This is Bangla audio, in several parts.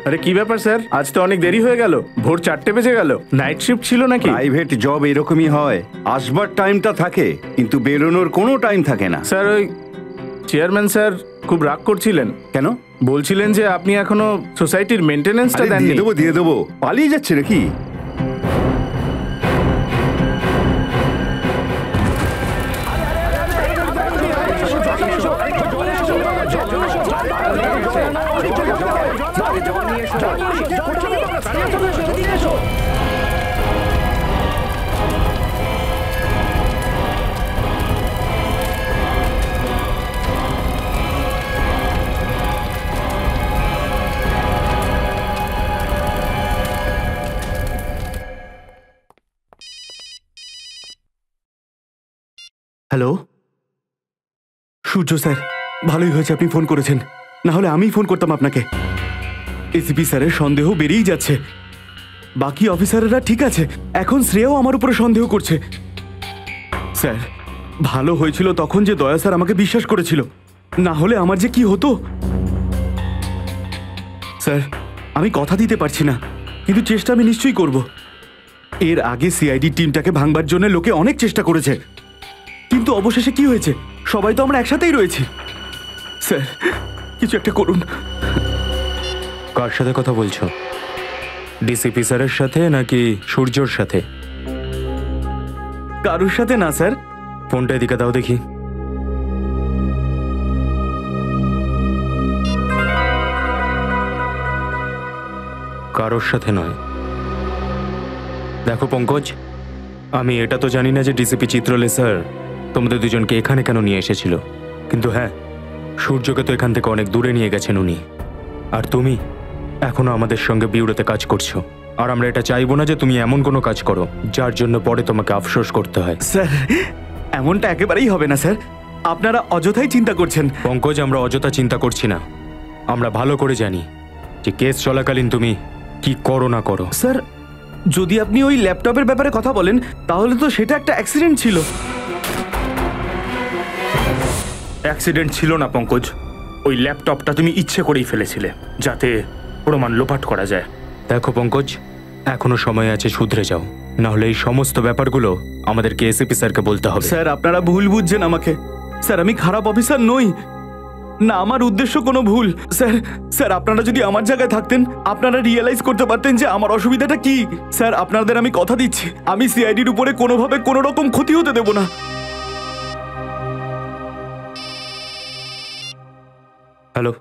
আরে কি ব্যাপার স্যার, আজ তো অনেক দেরি হয়ে গেল, ভোর 4টে বেজে গেল। নাইট শিফট ছিল নাকি? প্রাইভেট জব এরকমই হয়, আসবার টাইমটা থাকে কিন্তু বেরোনোর কোনো টাইম থাকে না। স্যার ওই চেয়ারম্যান স্যার খুব রাগ করছিলেন। কেন? বলছিলেন যে আপনি এখনো সোসাইটির মেইনটেনেন্সটা দেননি। দিয়ে দেবো, পালিয়ে যাচ্ছে নাকি? হ্যালো সূর্য স্যার, ভালোই হয়েছে আপনি ফোন করেছেন, না হলে আমিই ফোন করতাম আপনাকে। এসিপি স্যারের সন্দেহ বেড়েই যাচ্ছে, বাকি অফিসাররা ঠিক আছে, এখন শ্রেয়াও আমার উপরে সন্দেহ করছে। স্যার ভালো হয়েছিল তখন যে দয়া স্যার আমাকে বিশ্বাস করেছিল, না হলে আমার যে কি হতো। স্যার আমি কথা দিতে পারছি না, কিন্তু চেষ্টা আমি নিশ্চয়ই করব। এর আগে সিআইডি টিমটাকে ভাঙবার জন্য লোকে অনেক চেষ্টা করেছে, কিন্তু অবশেষে কি হয়েছে, সবাই তো আমরা একসাথেই রয়েছি। স্যার কিছু একটা করুন। কার সাথে কথা বলছো? ডিসিপি স্যারের সাথে নাকি সূর্যর সাথে? কারোর সাথে না স্যার। ফোনটা এদিকে দাও দেখি। কারোর সাথে নয়। দেখো পঙ্কজ, আমি এটা তো জানি না যে ডিসিপি চিত্রলে স্যার তোমাদের দুজনকে এখানে কেন নিয়ে এসেছিল, কিন্তু হ্যাঁ, সূর্যকে তো এখান থেকে অনেক দূরে নিয়ে গেছেন উনি, আর তুমি এখনো আমাদের সঙ্গে বিউরোতে কাজ করছো, আর আমরা এটা চাইবো না যে তুমি এমন কোনো কাজ করো যার জন্য পরে তোমাকে আফসোস করতে হয়। স্যার এমনটা একেবারেই হবে না স্যার, আপনারা অযথাই চিন্তা করছেন। পঙ্কজ, আমরা অযথা চিন্তা করছি না, আমরা ভালো করে জানি যে কেস চলাকালীন তুমি কি করো না করো। স্যার যদি আপনি ওই ল্যাপটপের ব্যাপারে কথা বলেন তাহলে তো সেটা একটা অ্যাক্সিডেন্ট ছিল। অ্যাক্সিডেন্ট ছিল না পঙ্কজ, ওই ল্যাপটপটা তুমি ইচ্ছে করেই ফেলেছিলে যাতে প্রমাণ লোপাট করা যায়। দেখো পঙ্কজ, এখনো সময় আছে, শুধরে যাও, না হলে এই সমস্ত ব্যাপারগুলো আমাদেরকে এসিপি স্যারকে বলতে হবে। স্যার আপনারা ভুল বুঝছেন আমাকে, স্যার আমি খারাপ অফিসার নই, না আমার উদ্দেশ্য কোনো ভুল। স্যার স্যার আপনারা যদি আমার জায়গায় থাকতেন আপনারা রিয়েলাইজ করতে পারতেন যে আমার অসুবিধাটা কি। স্যার আপনাদের আমি কথা দিচ্ছি, আমি সিআইডির উপরে কোনোভাবে কোনো রকম ক্ষতি হতে দেব না। হ্যালো,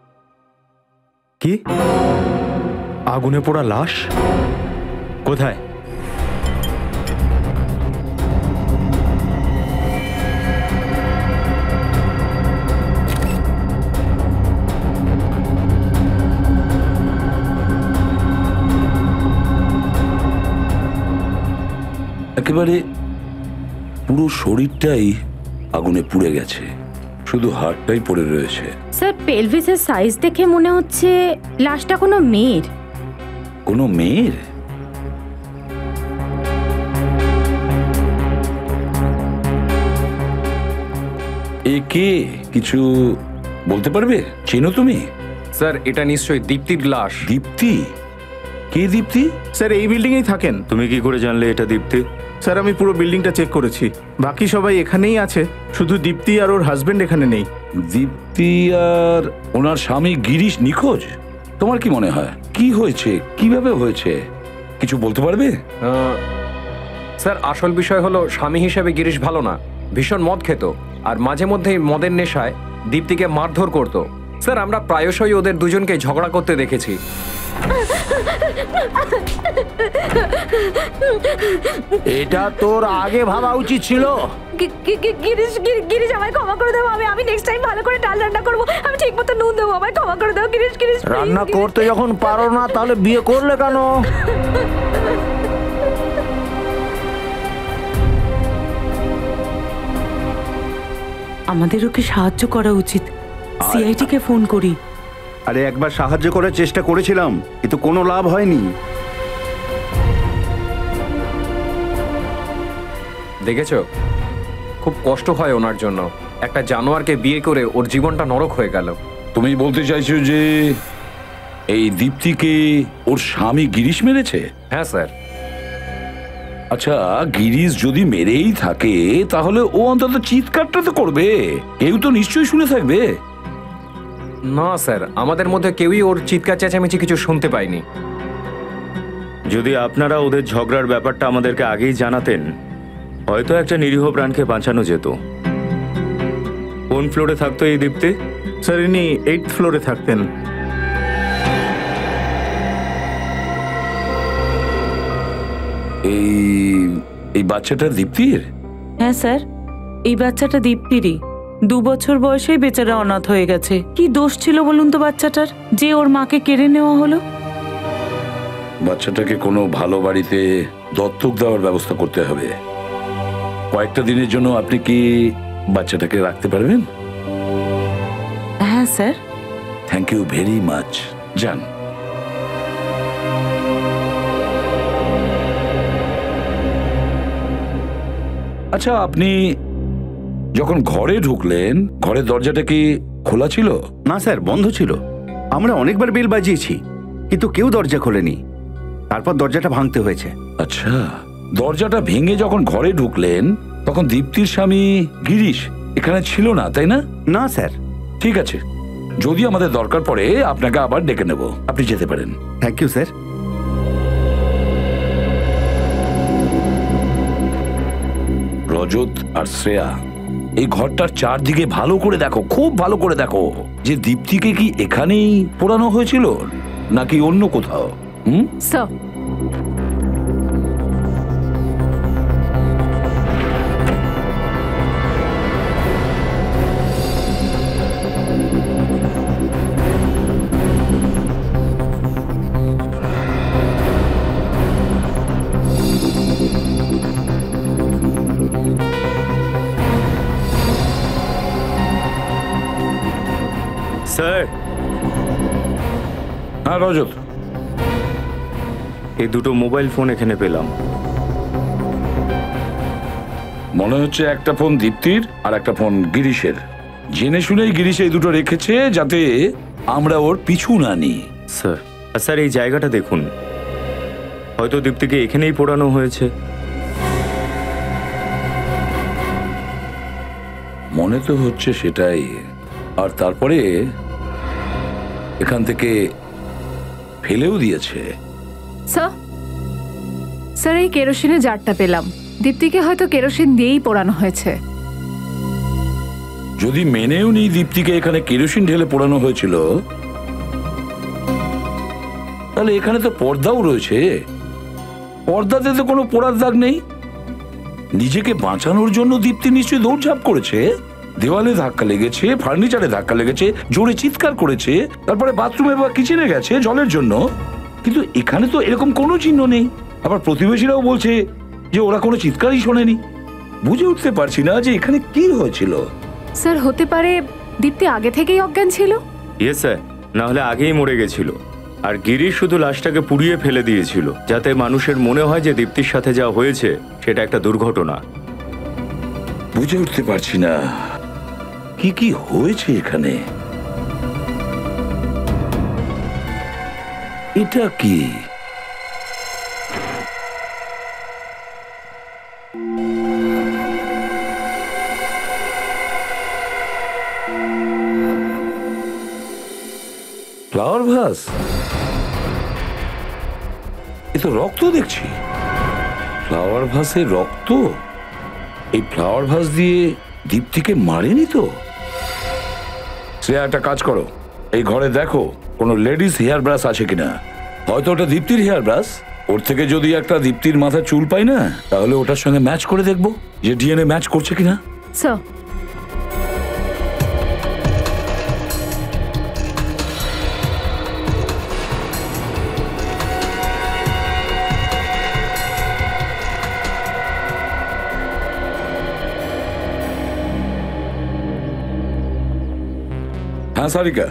কি আগুনে পোড়া লাশ? কোথায়? একেবারে পুরো শরীরটাই আগুনে পুড়ে গেছে, শুধু হাড়টাই পড়ে রয়েছে। স্যার পেলভিসের সাইজ দেখে মনে হচ্ছে লাশটা কোনো মেয়ের। কোনো মেয়ের? এ কে, কিছু বলতে পারবে? চেনো তুমি? স্যার এটা নিশ্চয়ই দীপ্তির লাশ। দীপ্তি? কে দীপ্তি? স্যার এই বিল্ডিংয়েই থাকেন। তুমি কি করে জানলে এটা দীপ্তি? স্যার আমি পুরো বিল্ডিংটা চেক করেছি, বাকি সবাই এখানেই আছে, শুধু দীপ্তি আর ওর হাজবেন্ড এখানে নেই। দীপ্তি আর ওনার স্বামী গিরিশ নিখোঁজ? তোমার কি মনে হয় কি হয়েছে, কিভাবে হয়েছে, কিছু বলতে পারবে? স্যার আসল বিষয় হলো স্বামী হিসেবে গিরিশ ভালো না, ভীষণ মদ খেত, আর মাঝে মধ্যেই মদের নেশায় দীপ্তিকে মারধর করত। স্যার আমরা প্রায়শই ওদের দুজনকে ঝগড়া করতে দেখেছি। এটা তোর আগে ভাবা উচিত ছিল। গিরিশ আমায় ক্ষমা করে দাও, আমি নেক্সট টাইম ভালো করে ডাল রান্না করবো, আমি ঠিক মতো নুন দেবো, আমায় ক্ষমা করে দাও গিরিশ। রান্না করতে যখন পারো না তাহলে বিয়ে করলে কেন? আমাদের ওকে সাহায্য করা উচিত, সিআইডি কে ফোন করি। আরে একবার সাহায্য করার চেষ্টা করেছিলাম কিন্তু কোনো লাভ হয়নি। দেখেছো, খুব কষ্ট হয় ওনার জন্য, একটা জানোয়ারকে বিয়ে করে ওর জীবনটা নরক হয়ে গেল। তুমি বলতে চাইছো যে এই দীপ্তিকে ওর স্বামী গিরিশ মেরেছে? হ্যাঁ স্যার। আচ্ছা, গিরিশ যদি মেরেই থাকে তাহলে ও অন্তত চিৎকারটা তো করবে, কেউ তো নিশ্চয়ই শুনে থাকবে। না স্যার, আমাদের মধ্যে কেউই ওর চিৎকার চেঁচামেচি কিছু শুনতে পায়নি। যদি আপনারা ওদের ঝগড়ার ব্যাপারটা আমাদেরকে আগেই জানাতেন, হয়তো একটা নিরীহ প্রাণকে বাঁচানো যেত। কোন ফ্লোরে থাকতো এই দীপ্তি? স্যার ইনি 8th ফ্লোরে থাকতেন। এই এই বাচ্চাটা দীপ্তির? হ্যাঁ স্যার, এই বাচ্চাটা দীপ্তিরই। 2 বছর বয়সেই বেচারা অনাথ হয়ে গেছে। কি দোষ ছিল বলুন তো বাচ্চাটার, যে ওর মাকে কেড়ে নেওয়া হলো? বাচ্চাটাকে কোনো ভালো বাড়িতে দত্তক দেওয়ার ব্যবস্থা করতে হবে। কয়েকটা দিনের জন্য আপনি কি বাচ্চাটাকে রাখতে পারবেন? হ্যাঁ sir. Thank you very much. যান। আচ্ছা, আপনি যখন ঘরে ঢুকলেন, ঘরের দরজাটা কি খোলা ছিল? না স্যার, বন্ধ ছিল। আমরা অনেকবার বেল বাজিয়েছি, কিন্তু কেউ দরজা খোলেনি। তারপর দরজাটা ভাঙতে হয়েছে। আচ্ছা, দরজাটা ভেঙে যখন ঘরে ঢুকলেন তখন দীপ্তির স্বামী গিরিশ এখানে ছিল না, তাই না? না স্যার। ঠিক আছে, যদি আমাদের দরকার পড়ে আপনাকে আবার ডেকে নেব, আপনি যেতে পারেন। Thank you sir. রজত আর শ্রেয়া, এই ঘরটার চারদিকে ভালো করে দেখো, খুব ভালো করে দেখো, যে দীপ্তিকে কি এখানেই পোড়ানো হয়েছিল নাকি অন্য কোথাও? স্যার, স্যার, হ্যাঁ রজত, এই দুটো মোবাইল ফোন এখানে পেলাম। মনে হচ্ছে একটা ফোন দীপ্তির আর একটা ফোন গিরিশের। জেনে শুনেই গিরিশ এই দুটো রেখেছে যাতে আমরা ওর পিছু না নিই। স্যার, স্যার এই জায়গাটা দেখুন, হয়তো দীপ্তিকে এখানেই পোড়ানো হয়েছে। মনে তো হচ্ছে সেটাই। আর তারপরে এখান থেকে ফেলেও দিয়েছে। স্যার, স্যার এই কেরোসিনের জারটা পেলাম। দীপ্তিকে হয়তো কেরোসিন দিয়েই পোড়ানো হয়েছে। যদি মেনেও নি দীপ্তিকে এখানে কেরোসিন ঢেলে পোড়ানো হয়েছিল, তাহলে এখানে তো পর্দাও রয়েছে। পর্দাতে তো কোনো পোড়ার দাগ নেই। নিজেকে বাঁচানোর জন্য দীপ্তি নিশ্চয়ই দৌড়ঝাঁপ করেছে। দেওয়ালে ধাক্কা লেগেছে, ফার্নিচারে ধাক্কা লেগেছে, জোরে চিৎকার করেছে, তারপরে বাথরুমে বা কিচেনে গেছে জলের জন্য। কিন্তু এখানে তো এরকম কোনো চিহ্ন নেই। আবার প্রতিবেশীরাও বলছে যে ওরা কোনো চিৎকারই শোনেনি। বুঝে উঠতে পারছি না যে এখানে কি হয়েছিল। স্যার, হতে পারে দীপ্তি আগে থেকেই অজ্ঞান ছিল। ইয়েস স্যার, না হলে আগেই মরে গেছিল। আর গিরিশ শুধু লাশটাকে পুড়িয়ে ফেলে দিয়েছিল, যাতে মানুষের মনে হয় যে দীপ্তির সাথে যা হয়েছে সেটা একটা দুর্ঘটনা। বুঝে উঠতে পারছি না কি কি হয়েছে এখানে। এটা কি? Flower vase? এ তো রক্ত দেখছি। ফ্লাওয়ার ভাসে রক্ত? এই ফ্লাওয়ার ভাস দিয়ে দীপ্তিকে মারেনি তো? শ্রেয়া, একটা কাজ করো, এই ঘরে দেখো কোনো লেডিস হেয়ার ব্রাশ আছে কিনা। হয়তো ওটা দীপ্তির হেয়ার ব্রাশ। ওর থেকে যদি একটা দীপ্তির মাথার চুল পাই না, তাহলে ওটার সঙ্গে ম্যাচ করে দেখবো যে ডিএনএ ম্যাচ করছে কিনা। স্যার, হ্যাঁ সারিকা,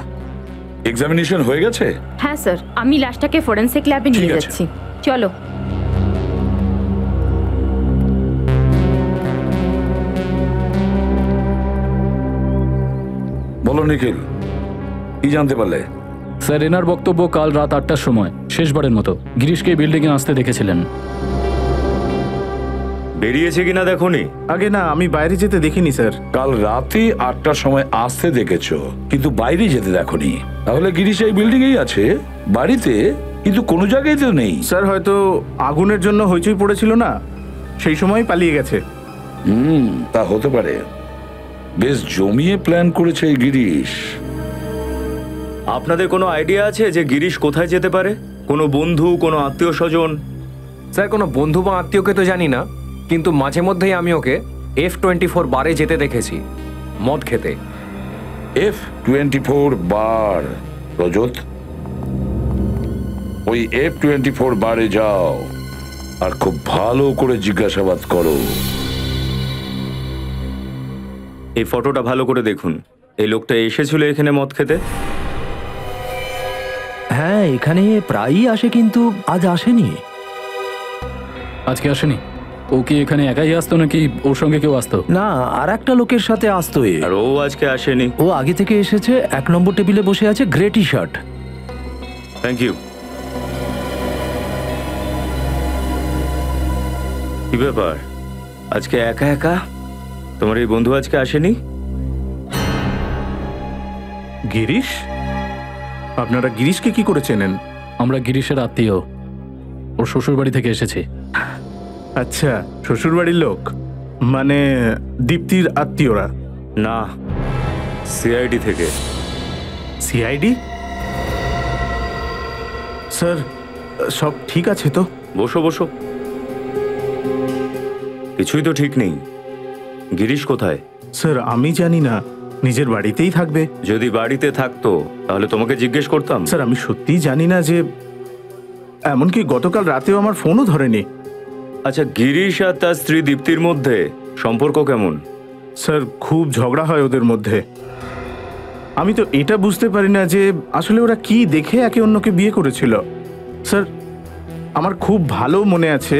এক্সামিনেশন হয়ে গেছে? হ্যাঁ স্যার, আমি লাশটাকে ফরেনসিক ল্যাবে নিয়ে ঠিক আছে। যাচ্ছি। চলো। বলো নিখিল, কি জানতে পারলে? স্যার এনার বক্তব্য কাল রাত 8টার সময় শেষবারের মতো গিরিশকে বিল্ডিংয়ে আসতে দেখেছিলেন। বেরিয়েছে কিনা দেখোনি? আগে না, আমি বাইরে যেতে দেখিনি স্যার। কাল রাতে 8টার সময় আসতে দেখেছো, কিন্তু বাইরে যেতে দেখোনি। তাহলে গিরিশ এই বিল্ডিং এই আছে, বাড়িতে, কিন্তু কোনো জায়গায় তো নেই। স্যার হয়তো আগুনের জন্য হইচই পড়েছিল না, সেই সময় পালিয়ে গেছে। তা হতে পারে। বেশ জমিয়ে প্ল্যান করেছে এই গিরিশ। আপনাদের কোনো আইডিয়া আছে যে গিরিশ কোথায় যেতে পারে? কোনো বন্ধু, কোনো আত্মীয় স্বজন? স্যার কোনো বন্ধু বা আত্মীয়কে তো জানি না, কিন্তু মাঝে মধ্যেই আমি ওকে F24 বারে যেতে দেখেছি মদ খেতে। F24 বার? রজত, ওই F24 বারে যাও আর খুব ভালো করে জিজ্ঞাসাবাদ করো। এই ফটোটা ভালো করে দেখুন। এই লোকটা এসেছিল এখানে মদ খেতে? হ্যাঁ, এখানে প্রায়ই আসে, কিন্তু আজ আসেনি। আজকে আসেনি? ও কি এখানে একাই আসতো নাকি ওর সঙ্গে কেউ আসতো? না, আর একটা লোকের সাথে আসতো এ। আর ও আজকে আসেনি? ও আগে থেকে এসেছে, 1 নম্বর টেবিলে বসে আছে, grey T shirt. Thank you. কি ব্যাপার, আজকে একা একা? তোমার এই বন্ধু আজকে আসেনি? গিরিশ? আপনারা গিরিশকে কি করে চেনেন? আমরা গিরিশের আত্মীয়, ওর শ্বশুর বাড়ি থেকে এসেছি। আচ্ছা, শ্বশুর বাড়ির লোক, মানে দীপ্তির আত্মীয়রা? না, সিআইডি থেকে। সিআইডি? স্যার সব ঠিক আছে তো? বসো বসো। কিছুই তো ঠিক নেই। গিরিশ কোথায়? স্যার আমি জানি না, নিজের বাড়িতেই থাকবে। যদি বাড়িতে থাকতো তাহলে তোমাকে জিজ্ঞেস করতাম। স্যার আমি সত্যিই জানি না, যে এমনকি গতকাল রাতেও আমার ফোনও ধরেনি। আচ্ছা, গিরিশ আর তার স্ত্রী দীপ্তির মধ্যে সম্পর্ক কেমন? স্যার খুব ঝগড়া হয় ওদের মধ্যে। আমি তো এটা বুঝতে পারি না যে আসলে ওরা কি দেখে একে অন্যকে বিয়ে করেছিল। স্যার আমার খুব ভালো মনে আছে,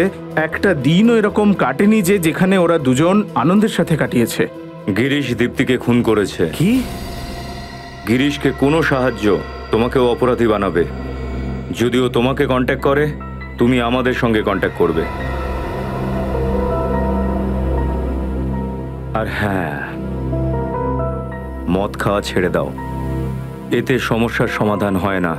একটা দিনও এরকম কাটেনি যে যেখানে ওরা দুজন আনন্দের সাথে কাটিয়েছে। গিরিশ দীপ্তিকে খুন করেছে। কি? গিরিশকে কোনো সাহায্য তোমাকেও অপরাধী বানাবে। যদিও তোমাকে কন্ট্যাক্ট করে, তুমি আমাদের সঙ্গে কন্ট্যাক্ট করবে। আর হ্যাঁ, মদ খাওয়া ছেড়ে দাও, এতে সমস্যার সমাধান হয় না।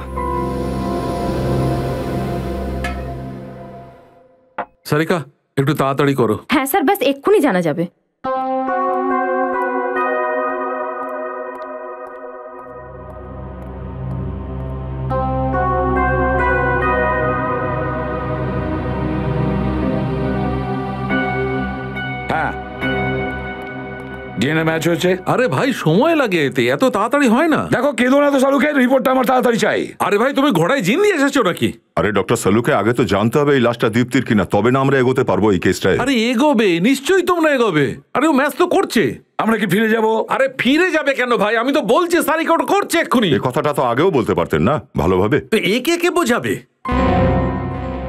সারিকা, একটু তাড়াতাড়ি করো। হ্যাঁ স্যার, ব্যাস এক্ষুনি জানা যাবে। হ্যাঁ, ডিএনএ ম্যাচ হয়েছে। আরে ভাই, সময় লাগে এতে, এত তাড়াতাড়ি হয় না। দেখো, কেঁদো না তো শালুকে, রিপোর্টটা আমার তাড়াতাড়ি চাই। আরে ভাই, তুমি ঘোড়ায় জিন দিয়ে এসেছো নাকি? আরে ডক্টর সালুকে আগে তো জানতে হবে এই লাশটা দীপ্তির কিনা, তবে না আমরা এগোতে পারবো এই কেসটায়। আরে এগোবে, নিশ্চয়ই তোমরা এগোবে। আরে ও ম্যাচ তো করছে। আমরা কি ফিরে যাব? আরে ফিরে যাবে কেন ভাই? আমি তো বলছি সারিকা ওটা করছে এক্ষুনি। এই কথাটা তো আগেও বলতে পারতেন না ভালোভাবে। তো একে কে বোঝাবে?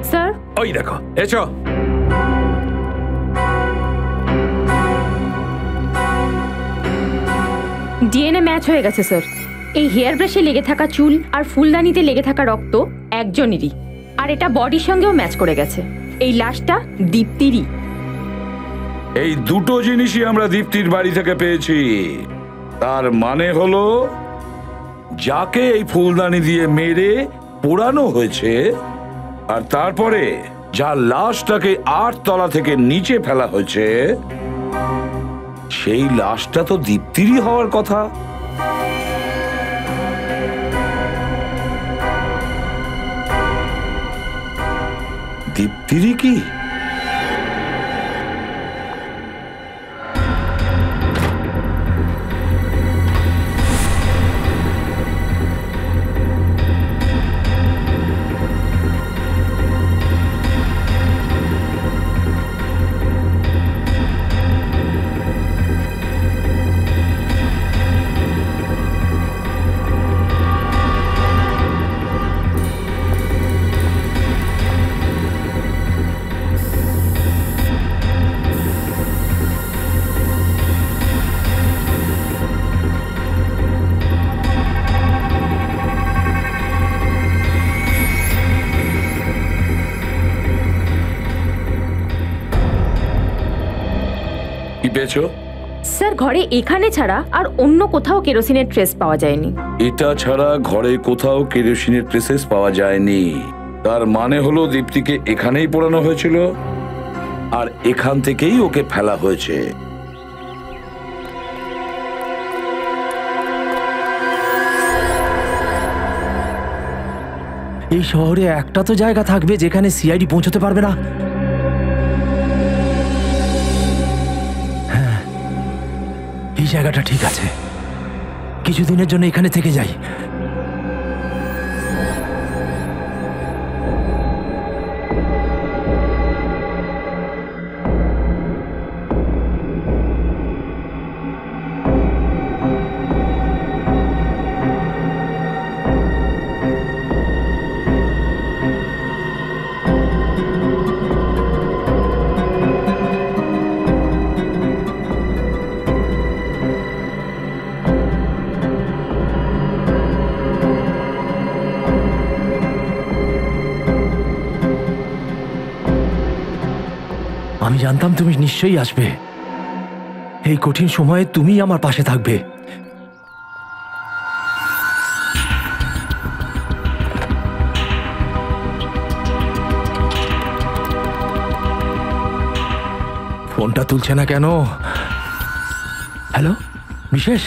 স্যার ওই দেখো, এসো। ডিএনএ ম্যাচ হয়ে গেছে স্যার। এই হেয়ার ব্রাশে লেগে থাকা চুল আর ফুলদানিতে লেগে থাকা রক্ত একজনেরই, আর এটা বডির সঙ্গেও ম্যাচ করে গেছে। এই লাশটা দীপ্তিরই। এই দুটো জিনিসই আমরা দীপ্তির বাড়ি থেকে পেয়েছি। তার মানে হলো, যাকে এই ফুলদানি দিয়ে মেরে পোড়ানো হয়েছে, আর তারপরে যার লাশটাকে 8 তলা থেকে নিচে ফেলা হয়েছে, সেই লাশটা তো দীপ্তিরই হওয়ার কথা। দীপ্তিরই কি? পেয়েছো? স্যার ঘরে এখানে ছাড়া আর অন্য কোথাও কেরোসিনের ট্রেস পাওয়া যায়নি। এটা ছাড়া ঘরে কোথাও কেরোসিনের ট্রেসেস পাওয়া যায়নি। তার মানে হলো দীপ্তিকে এখানেই পোড়ানো হয়েছিল আর এখান থেকেই ওকে ফেলা হয়েছে। এই শহরে একটা তো জায়গা থাকবে যেখানে সিআইডি পৌঁছতে পারবে না। হ্যাঁ, এই জায়গাটা ঠিক আছে। কিছুদিনের জন্য এখানে থেকে যাই। আমি জানতাম তুমি নিশ্চয়ই আসবে। এই কঠিন সময়ে তুমি আমার পাশে থাকবে। ফোনটা তুলছে না কেন? হ্যালো বিশেষ,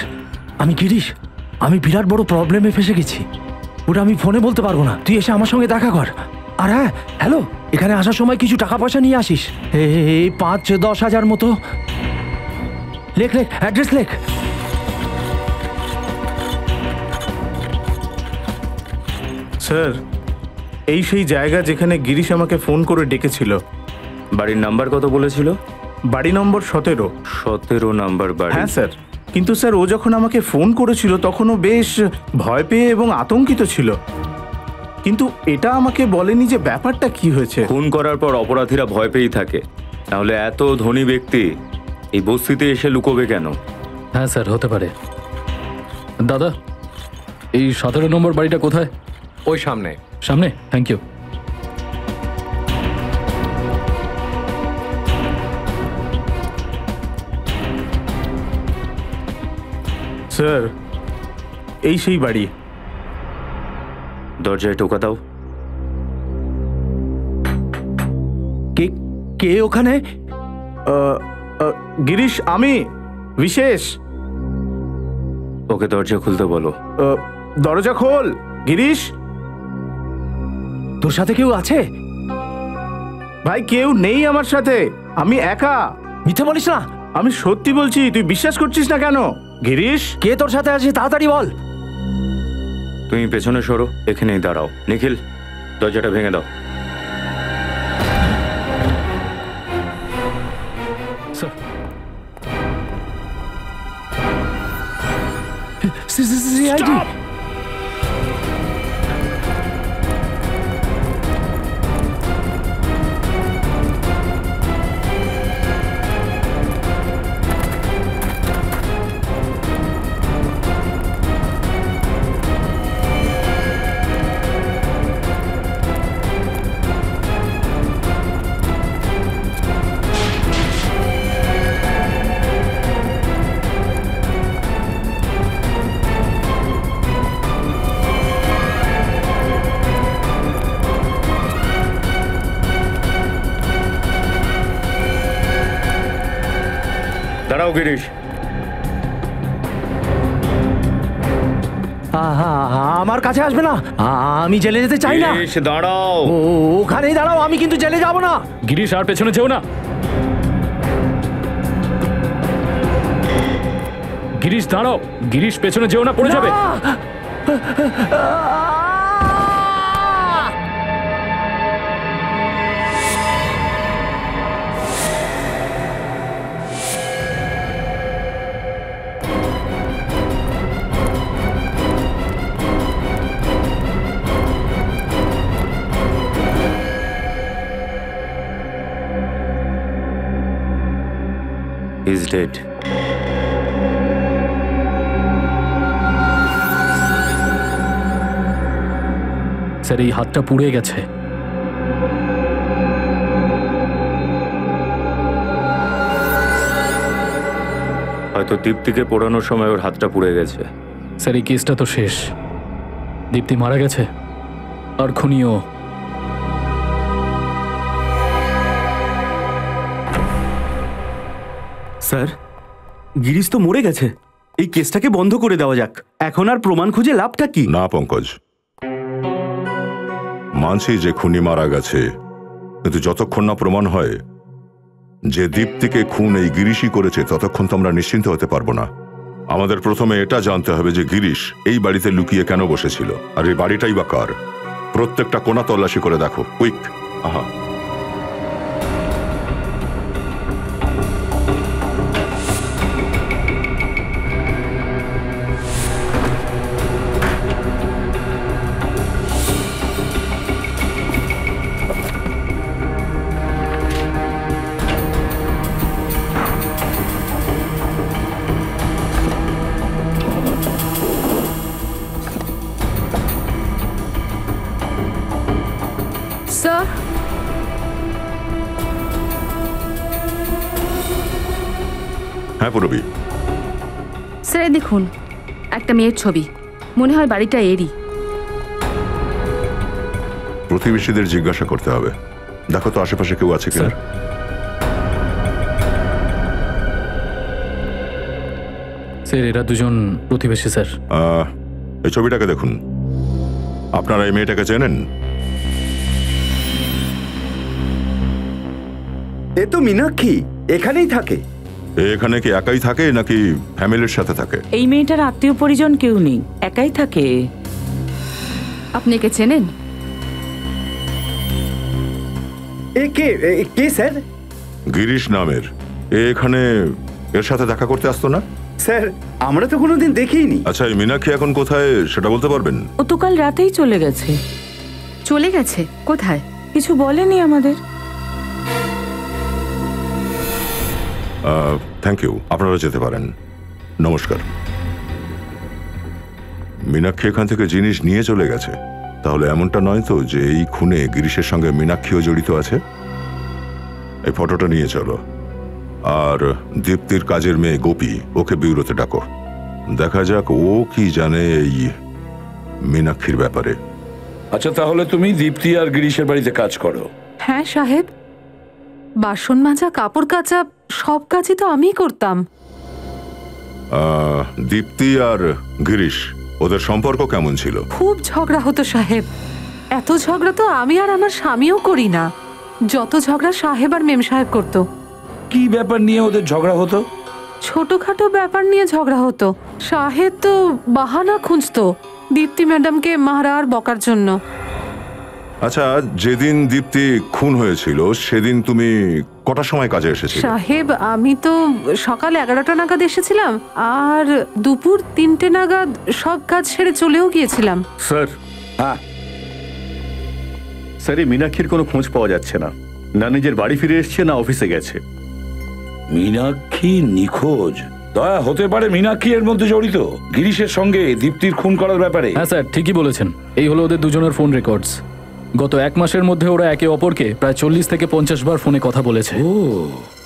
আমি গিরিশ। আমি বিরাট বড় প্রবলেমে ফেসে গেছি। ওটা আমি ফোনে বলতে পারবো না। তুই এসে আমার সঙ্গে দেখা কর। আর হ্যাঁ, হ্যালো, এখানে আসার সময় কিছু টাকা পয়সা নিয়ে আসিস। এই 5-10 হাজার মতো। লেখ লেখ, অ্যাড্রেস লেখ। স্যার, এই সেই জায়গা যেখানে গিরিশ আমাকে ফোন করে ডেকেছিল। বাড়ির নাম্বার কত বলেছিল? বাড়ি নম্বর 17। 17 নাম্বার বাড়ি। হ্যাঁ স্যার, কিন্তু স্যার ও যখন আমাকে ফোন করেছিল তখন ও বেশ ভয় পেয়ে এবং আতঙ্কিত ছিল। কিন্তু এটা আমাকে বলেনি যে ব্যাপারটা কি হয়েছে। খুন করার পর অপরাধীরা ভয় পেয়েই থাকে, তাহলে এত ধনী ব্যক্তি এই বস্তিতে এসে লুকোবে কেন? হ্যাঁ স্যার, হতে পারে। দাদা, এই 17 নম্বর বাড়িটা কোথায়? ওই সামনে। সামনে? Thank you. স্যার, এই সেই বাড়ি। দরজায় টোকা দাও। কে কে ওখানে? গিরিশ, আমি বিশেষ। ওকে দরজা খুলতে বলো। দরজা খোল গিরিশ। তোর সাথে কেউ আছে? ভাই, কেউ নেই আমার সাথে, আমি একা। মিথ্যে বলিস না। আমি সত্যি বলছি, তুই বিশ্বাস করছিস না কেন? গিরিশ, কে তোর সাথে আছে তাড়াতাড়ি বল। তুমি পেছনে সরো, এখানেই দাঁড়াও। নিখিল, দরজাটা ভেঙে দাও। সিআইডি। দাঁড়াও গিরিশ। আমার কাছে আসবে না, আমি জেলে যেতে চাই না। গিরিশ, দাঁড়াও। ওখানেই দাঁড়াও, আমি কিন্তু জেলে যাব না। গিরিশ, আর পেছনে যেও না। গিরিশ দাঁড়াও। গিরিশ, পেছনে যেও না, পড়ে যাবে। He's dead. স্যার, এই হাতটা পুড়ে গেছে। হয়তো দীপ্তিকে পোড়ানোর সময় ওর হাতটা পুড়ে গেছে। স্যার এই কেসটা তো শেষ, দীপ্তি মারা গেছে আর খুনিও। স্যার, গিরিশ তো মরে গেছে। এই কেসটাকে বন্ধ করে দেওয়া যাক। এখন আর প্রমাণ খুঁজে লাভটা কি? না পঙ্কজ, মানছি যে খুনি মারা গেছে, কিন্তু যতক্ষণ না প্রমাণ হয় যে দীপ্তিকে খুন এই গিরিশই করেছে, ততক্ষণ তো আমরা নিশ্চিন্ত হতে পারবো না। আমাদের প্রথমে এটা জানতে হবে যে গিরিশ এই বাড়িতে লুকিয়ে কেন বসেছিল, আর এই বাড়িটাই বা কার। প্রত্যেকটা কোণা তল্লাশি করে দেখো, কুইক। আহা, স্যার, হ্যাঁ পুরবি। স্যার এই দেখুন, একটা মেয়ের ছবি, মনে হয় বাড়িটা এরই। প্রতিবেশীদের জিজ্ঞাসা করতে হবে। দেখো তো আশেপাশে কেউ আছে কিনা। স্যার এরা দুজন প্রতিবেশী স্যার। এই ছবিটাকে দেখুন। আপনারা এই মেয়েটাকে চেনেন? এ তো মীনাক্ষী, এখানেই থাকে। এখানে কি একাই থাকে নাকি ফ্যামিলির সাথে থাকে? এই মেয়েটার আত্মীয় পরিজন কেউ নেই, একাই থাকে। আপনি কে চেনেন? এ কে স্যার? গিরিশ নামের। এখানে এর সাথে দেখা করতে আসতো না? স্যার আমরা তো কোনোদিন দেখিনি। আচ্ছা, এই মীনাক্ষী এখন কোথায় সেটা বলতে পারবেন? ও তো কাল রাতেই চলে গেছে। চলে গেছে? কোথায়? কিছু বলেনি আমাদের। থ্যাংক ইউ, আপনারা যেতে পারেন। নমস্কার। মীনাক্ষী এখান থেকে জিনিস নিয়ে চলে গেছে, তাহলে এমনটা নয় তো যে এই খুনে গিরিশের সঙ্গে মীনাক্ষীও জড়িত আছে? এই ফটোটা নিয়ে চলো, আর দীপ্তির কাজের মেয়ে গোপী, ওকে বিউরোতে ডাকো। দেখা যাক ও কি জানে এই মীনাক্ষীর ব্যাপারে। আচ্ছা, তাহলে তুমি দীপ্তি আর গিরিশের বাড়িতে কাজ করো? হ্যাঁ সাহেব, বাসন মাজা, কাপড় কাচা, সব কাজই তো আমিই করতাম। দীপ্তি আর গিরিশ, ওদের সম্পর্ক কেমন ছিল? খুব ঝগড়া হতো সাহেব। এত ঝগড়া তো আমি আর আমার স্বামীও করি না, যত ঝগড়া সাহেব আর মেম সাহেব করতো। কি ব্যাপার নিয়ে ওদের ঝগড়া হতো? ছোটখাটো ব্যাপার নিয়ে ঝগড়া হতো। সাহেব তো বাহানা খুঁজতো দীপ্তি ম্যাডামকে মারা আর বকার জন্য। আচ্ছা, যেদিন দীপ্তি খুন হয়েছিল সেদিন তুমি কটার সময় কাজে এসেছিলে? সাহেব আমি তো সকাল 11টা নাগাদ এসেছিলাম, আর দুপুর 3টে নাগাদ সব কাজ সেরে চলেও গিয়েছিলাম। স্যার, হ্যাঁ স্যার এই মীনাক্ষীর কোনো খোঁজ পাওয়া যাচ্ছে না। না নিজের বাড়ি ফিরে এসছে, না অফিসে গেছে। মীনাক্ষী নিখোঁজ? দয়া, হতে পারে মীনাক্ষী এর মধ্যে জড়িত গিরিশের সঙ্গে দীপ্তির খুন করার ব্যাপারে? হ্যাঁ স্যার, ঠিকই বলেছেন। এই হলো ওদের দুজনের ফোন রেকর্ডস। গত 1 মাসের মধ্যে ওরা একে অপরকে প্রায় 40 থেকে 50 বার ফোনে কথা বলেছে। ও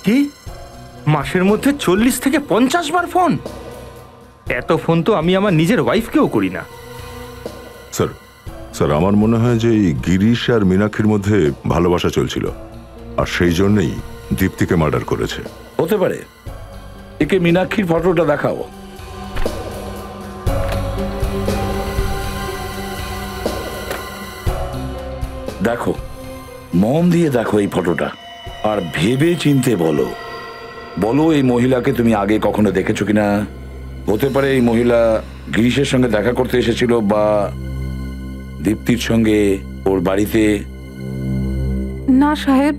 কি? মাসের মধ্যে 40 থেকে 50 বার ফোন? এত ফোন তো আমি আমার নিজের ওয়াইফকেও করি না। স্যার, স্যার আমার মনে হয় যে এই গিরিশ আর মীনাক্ষীর মধ্যে ভালোবাসা চলছিল, আর সেই জন্যই দীপ্তিকে মার্ডার করেছে। হতে পারে। একে মীনাক্ষীর ফটোটা দেখাও। দেখো, মন দিয়ে দেখো এই ফটোটা, আর ভেবে চিনতে বলো। বলো এই মহিলাকে তুমি আগে কখনো দেখেছো কিনা? হতে পারে এই মহিলা গিরিশের সঙ্গে দেখা করতে এসেছিল, বা দীপ্তির সঙ্গে ওর বাড়িতে। না সাহেব,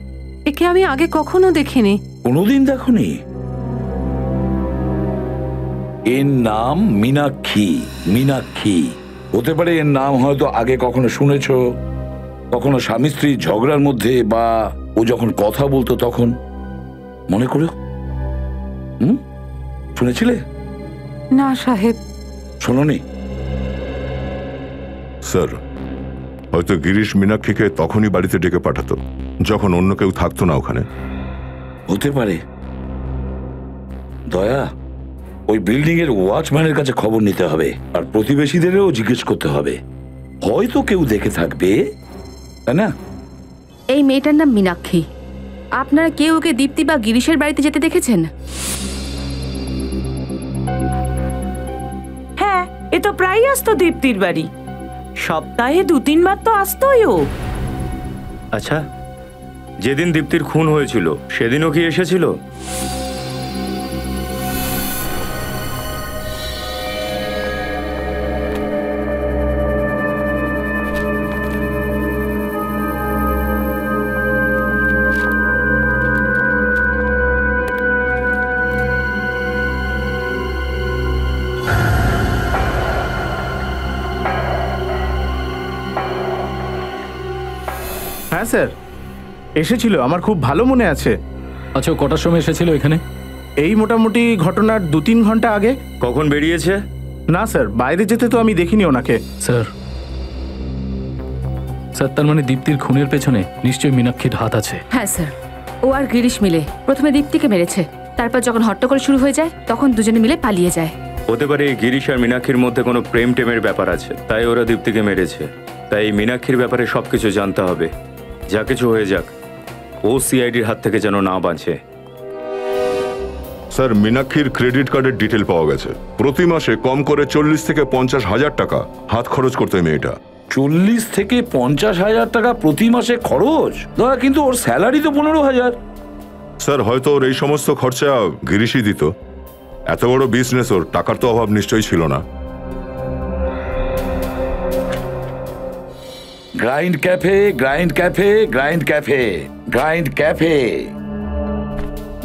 একে আমি আগে কখনো দেখিনি। কোনোদিন দেখোনি? এর নাম মীনাক্ষী। মীনাক্ষী। হতে পারে এর নাম হয়তো আগে কখনো শুনেছো, কখনো স্বামী স্ত্রী ঝগড়ার মধ্যে, বা ও যখন কথা বলতো তখন। মনে করো, শুনেছিলে? না সাহেব। শোনোনি? স্যার, হয়তো গিরিশ মীনাক্ষীকে তখনই বাড়িতে ডেকে পাঠাতো যখন অন্য কেউ থাকতো না ওখানে। হতে পারে। দয়া, ওই বিল্ডিং এর ওয়াচম্যানের কাছে খবর নিতে হবে, আর প্রতিবেশীদেরও জিজ্ঞেস করতে হবে, হয়তো কেউ দেখে থাকবে, তাই না? এই মেয়েটার নাম মীনাক্ষী। আপনারা কেউ ওকে দীপ্তি বা গিরিশের বাড়িতে যেতে দেখেছেন? হ্যাঁ, এ তো প্রায়ই আসতো দীপ্তির বাড়ি। সপ্তাহে 2-3 বার তো আসতোই ও। আচ্ছা, যেদিন দীপ্তির খুন হয়েছিল সেদিনও কি এসেছিল? হ্যাঁ স্যার, এসেছিল, আমার খুব ভালো মনে আছে। আচ্ছা, ও কটার সময় এসেছিল এখানে? এই মোটামুটি ঘটনার 2-3 ঘন্টা আগে। কখন বেরিয়েছে? না স্যার, বাইরে যেতে তো আমি দেখিনি ওনাকে। স্যার, তার মানে দীপ্তির খুনের পেছনে নিশ্চয়ই মীনাক্ষীর হাত আছে। হ্যাঁ স্যার, ও আর গিরিশ মিলে প্রথমে দীপ্তিকে মেরেছে, তারপর যখন হট্টগোল শুরু হয়ে যায় তখন দুজনে মিলে পালিয়ে যায়। হতে পারে এই গিরিশ আর মীনাক্ষীর মধ্যে কোনো প্রেম টেমের ব্যাপার আছে, তাই ওরা দীপ্তিকে মেরেছে। তাই এই মীনাক্ষীর ব্যাপারে সবকিছু জানতে হবে। যা কিছু হয়ে যাক, ও সিআইডির হাত থেকে যেন না বাঁচে। স্যার, মীনাক্ষীর ক্রেডিট কার্ডের ডিটেল পাওয়া গেছে। প্রতি মাসে কম করে 40 থেকে 50 হাজার টাকা হাত খরচ করতে মেয়েটা। 40 থেকে 50 হাজার টাকা প্রতি মাসে খরচ? দাদা, কিন্তু ওর স্যালারি তো 15,000। স্যার, হয়তো ওর এই সমস্ত খরচা গিরিশই দিত। এত বড় বিজনেস, ওর টাকার তো অভাব নিশ্চয়ই ছিল না। Grind cafe, grind cafe, grind cafe, grind cafe.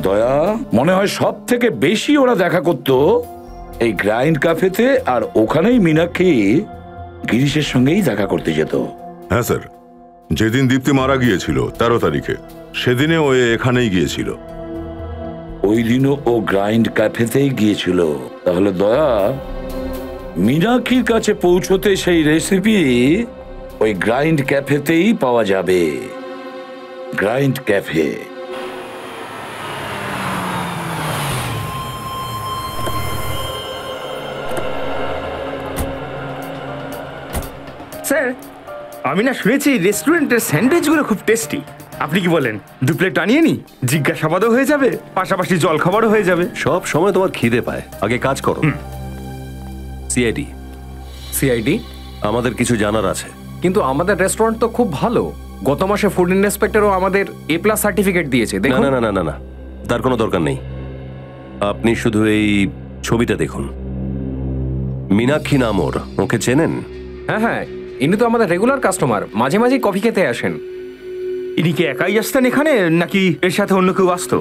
দয়া, মনে হয় সব থেকে বেশি ওরা দেখা করতো এই গ্রাইন্ড ক্যাফেতে, আর ওখানেই মীনাক্ষী গিরিশের সঙ্গেই দেখা করতে যেত। হ্যাঁ স্যার, যেদিন দীপ্তি মারা গিয়েছিল 13 তারিখে, সেদিনে ও এখানেই গিয়েছিল। ওই দিনও ও গ্রাইন্ড ক্যাফেতেই গিয়েছিল। তাহলে দয়া, মীনাক্ষীর কাছে পৌঁছতে সেই রেসিপি ওই গ্রাইন্ড ক্যাফেতেই পাওয়া যাবে। Grind cafe. স্যার, আমি না শুনেছি রেস্টুরেন্টের স্যান্ডউইচগুলো খুব টেস্টি। আপনি কি বলেন, 2 প্লেট আনিয়ে নি? জিজ্ঞাসাবাদও হয়ে যাবে, পাশাপাশি জল খাবারও হয়ে যাবে। সব সময় তোমার খিদে পায়, আগে কাজ করো। সিআইডি। সিআইডি? আমাদের কিছু জানার আছে। কিন্তু আমাদের রেস্টুরেন্ট তো খুব ভালো। গত মাসে ফুড ইন্সপেক্টরও আমাদের A+ সার্টিফিকেট দিয়েছে। না না না না না, তার কোনো দরকার নেই। আপনি শুধু এই ছবিটা দেখুন। মীনাক্ষী নাম ওর, ওকে চেনেন? হ্যাঁ হ্যাঁ, ইনি তো আমাদের রেগুলার কাস্টমার, মাঝে মাঝে কফি খেতে আসেন। ইনি কি একাই আসতেন এখানে, নাকি এর সাথে অন্য কেউ আসতো?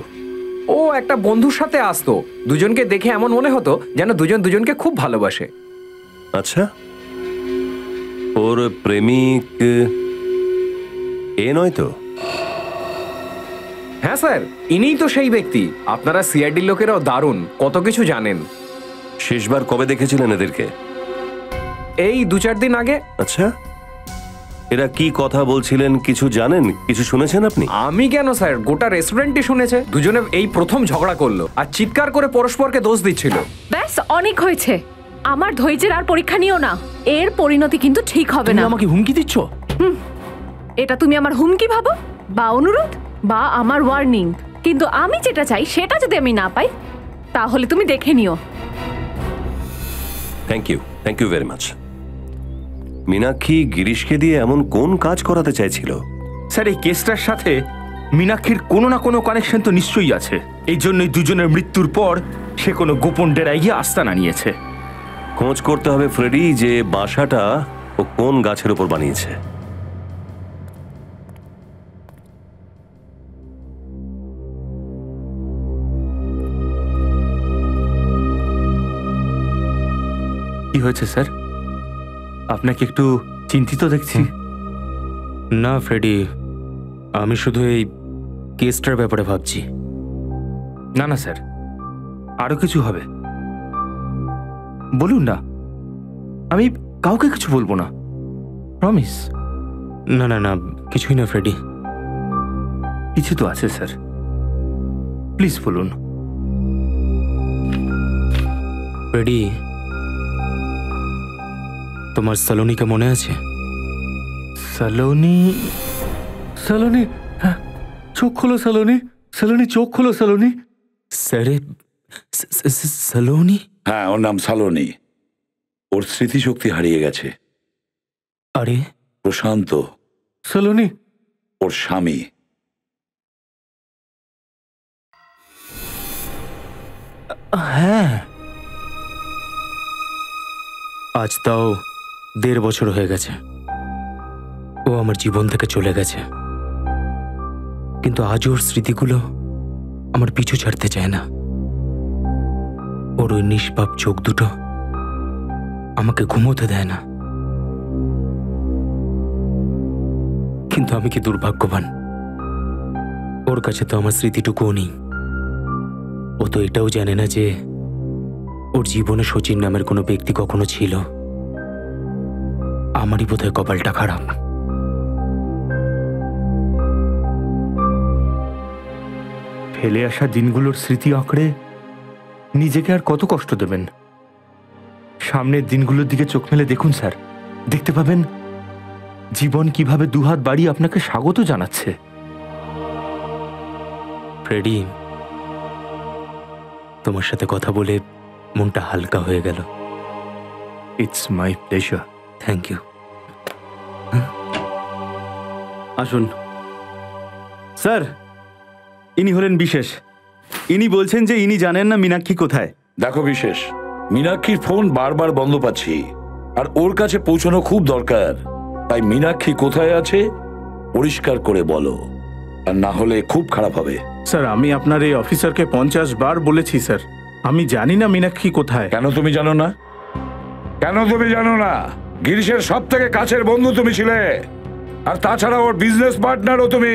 ও একটা বন্ধুর সাথে আসতো। দুজনকে দেখে এমন মনে হতো যেন দুজন দুজনকে খুব ভালোবাসে। আচ্ছা, ওর প্রেমিক এ নয় তো? হ্যাঁ স্যার, ইনিই তো সেই ব্যক্তি। আপনারা সিআইডির লোকেরাও দারুণ, কত কিছু জানেন। শেষবার কবে দেখেছিলেন এদেরকে? এই 2-4 দিন আগে। আচ্ছা, এরা কি কথা বলছিলেন কিছু জানেন, কিছু শুনেছেন আপনি? আমি কেন স্যার, গোটা রেস্টুরেন্টই শুনেছে। দুজনে এই প্রথম ঝগড়া করলো আর চিৎকার করে পরস্পরকে দোষ দিচ্ছিল। ব্যাস, অনেক হয়েছে। আমার ধৈর্যের আর পরীক্ষা নিও না। এর পরিণতি কিন্তু ঠিক হবে না। আমাকে হুমকি দিচ্ছ? এটা তুমি আমার হুমকি ভাবো, বা অনুরোধ, বা আমার ওয়ার্নিং। কিন্তু আমি যেটা চাই সেটা যদি আমি না পাই, তাহলে তুমি দেখে নিও। Thank you very much. Meenakshi গিরিশকে দিয়ে এমন কোন কাজ করাতে চাইছিল? স্যার, এই কেসটার সাথে মীনাক্ষীর কোনো না কোনো কানেকশন তো নিশ্চয়ই আছে। এই জন্যই দুজনের মৃত্যুর পর সে কোনো গোপন ডেরায় গিয়ে আস্তানা নিয়েছে। খোঁজ করতে হবে ফ্রেডি, যে বাসাটা ও কোন গাছের উপর বানিয়েছে। কি হয়েছে স্যার? আপনাকে একটু চিন্তিত দেখছি। না ফ্রেডি, আমি শুধু এই কেসটার ব্যাপারে ভাবছি। না না স্যার, আরো কিছু হবে। বলুন না, আমি কাউকে কিছু বলবো না, প্রমিস। না না না, কিছুই না ফ্রেডি। কিছু তো আছে স্যার, প্লিজ বলুন। রেডি? তোমার সালোনিকে মনে আছে? সালোনি, সালোনি, হ্যাঁ, চোখ খোলো সালোনি, সালোনি চোখ খোলো সালোনি। স্যারে, সালোনি? হ্যাঁ, ওর নাম সালোনি। ওর স্মৃতিশক্তি হারিয়ে গেছে। আরে, প্রশান্ত সালোনি ওর স্বামী। হ্যাঁ, আজ তাও 1.5 বছর হয়ে গেছে ও আমার জীবন থেকে চলে গেছে, কিন্তু আজ ওর স্মৃতিগুলো আমার পিছু ছাড়তে চায় না। ওর ওই নিষ্পাপ চোখ দুটো আমাকে ঘুমোতে দেয় না। কিন্তু আমি কি দুর্ভাগ্যবান, ওর কাছে তো আমার স্মৃতিটুকুও নেই। ও তো এটাও জানে না যে ওর জীবনে শচীন নামের কোনো ব্যক্তি কখনো ছিল। আমারই বোধহয় কপালটা খারাপ। ফেলে আসা দিনগুলোর স্মৃতি আঁকড়ে নিজেকে আর কত কষ্ট দেবেন? সামনের দিনগুলোর দিকে চোখ মেলে দেখুন স্যার, দেখতে পাবেন জীবন কিভাবে দুহাত বাড়িয়ে আপনাকে স্বাগত জানাচ্ছে। ফ্রেডি, তোমার সাথে কথা বলে মনটা হালকা হয়ে গেল। It's my pleasure. Thank you. আসুন স্যার, ইনি হলেন বিশেষ। ইনি বলছেন যে ইনি জানেন না মীনাক্ষী কোথায়। দেখো বিশেষ, মীনাক্ষীর ফোন বারবার বন্ধ পাচ্ছি, আর ওর কাছে পৌঁছানো খুব দরকার। তাই মীনাক্ষী কোথায় আছে পরিষ্কার করে বলো, আর না হলে খুব খারাপ হবে। স্যার, আমি আপনার এই অফিসারকে 50 বার বলেছি স্যার, আমি জানি না মীনাক্ষী কোথায়। কেন তুমি জানো না? কেন তুমি জানো না? গিরিশের সব থেকে কাছের বন্ধু তুমি ছিলে, আর তাছাড়া ওর বিজনেস পার্টনারও তুমি।